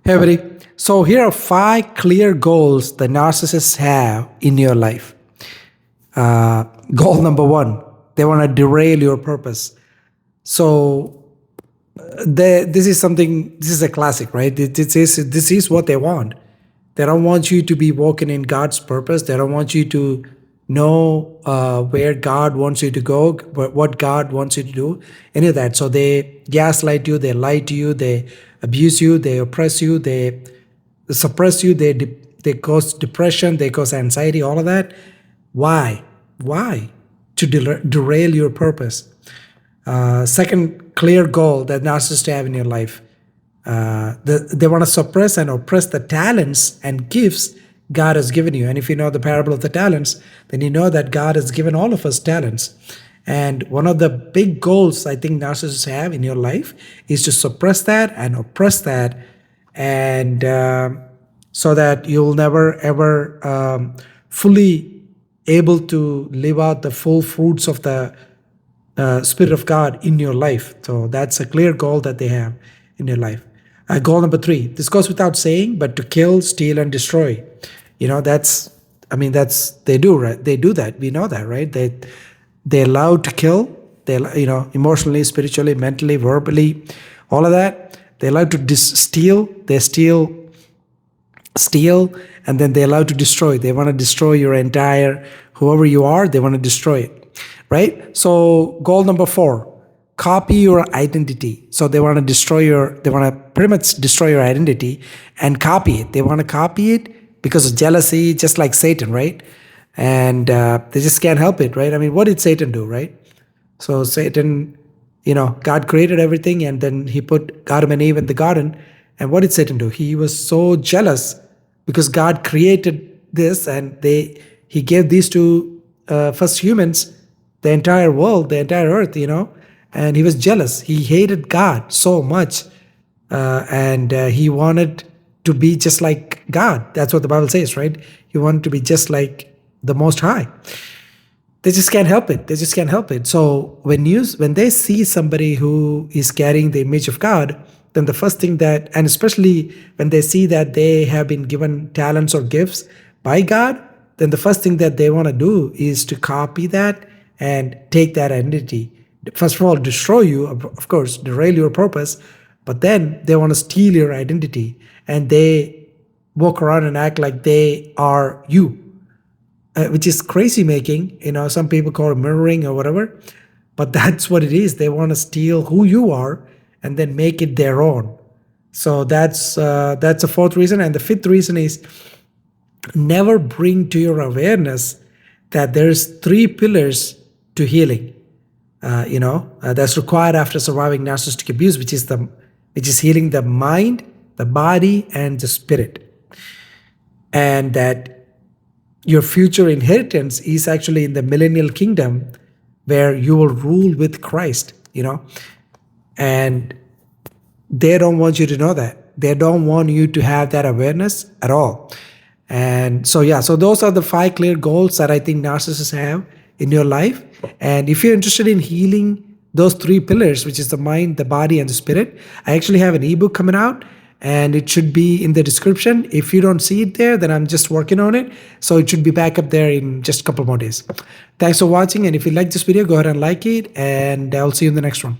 Hey, everybody. So, here are 5 clear goals the narcissists have in your life. Goal number 1, they want to derail your purpose. So, this is a classic, right? This is what they want. They don't want you to be walking in God's purpose. They don't want you to know where God wants you to go, what God wants you to do, any of that. So they gaslight you, they lie to you, they abuse you, they oppress you, they suppress you, they cause depression, they cause anxiety, all of that. Why? Why? To derail your purpose. Second clear goal that narcissists have in your life. They want to suppress and oppress the talents and gifts God has given you. And if you know the parable of the talents, then you know that God has given all of us talents. And one of the big goals I think narcissists have in your life is to suppress that and oppress that, and so that you'll never ever fully able to live out the full fruits of the Spirit of God in your life. So that's a clear goal that they have in your life. Goal number 3, this goes without saying, but to kill, steal, and destroy. That's they do, right? They do that. We know that, right? They love to kill. They, emotionally, spiritually, mentally, verbally, all of that. They love to steal. They steal, and then they love to destroy. They want to destroy your entire, whoever you are, they want to destroy it, right? So goal number 4, copy your identity. So they want to pretty much destroy your identity and copy it. They want to copy it because of jealousy, just like Satan, right? And they just can't help it, right? I mean, what did Satan do, right? So Satan, God created everything, and then he put Adam and Eve in the garden. And what did Satan do? He was so jealous because God created this, and he gave these to first humans, the entire world, the entire earth, and he was jealous. He hated God so much, and he wanted to be just like God. That's what the Bible says, right? He wanted to be just like the Most High. They just can't help it. They just can't help it. So when they see somebody who is carrying the image of God, then the first thing and especially when they see that they have been given talents or gifts by God, then the first thing that they want to do is to copy that and take that identity. First of all, destroy you, of course, derail your purpose, but then they want to steal your identity, and they walk around and act like they are you, which is crazy making. Some people call it mirroring or whatever, but that's what it is. They want to steal who you are and then make it their own. So that's a 4th reason. And the 5th reason is never bring to your awareness that there's 3 pillars to healing. That's required after surviving narcissistic abuse, which is healing the mind, the body, and the spirit. And that your future inheritance is actually in the millennial kingdom, where you will rule with Christ, and they don't want you to know that. They don't want you to have that awareness at all. And so those are the 5 clear goals that I think narcissists have in your life. And if you're interested in healing those 3 pillars, which is the mind, the body, and the spirit, I actually have an ebook coming out, and it should be in the description. If you don't see it there, then I'm just working on it. So it should be back up there in just a couple more days. Thanks for watching. And if you like this video, go ahead and like it, and I'll see you in the next one.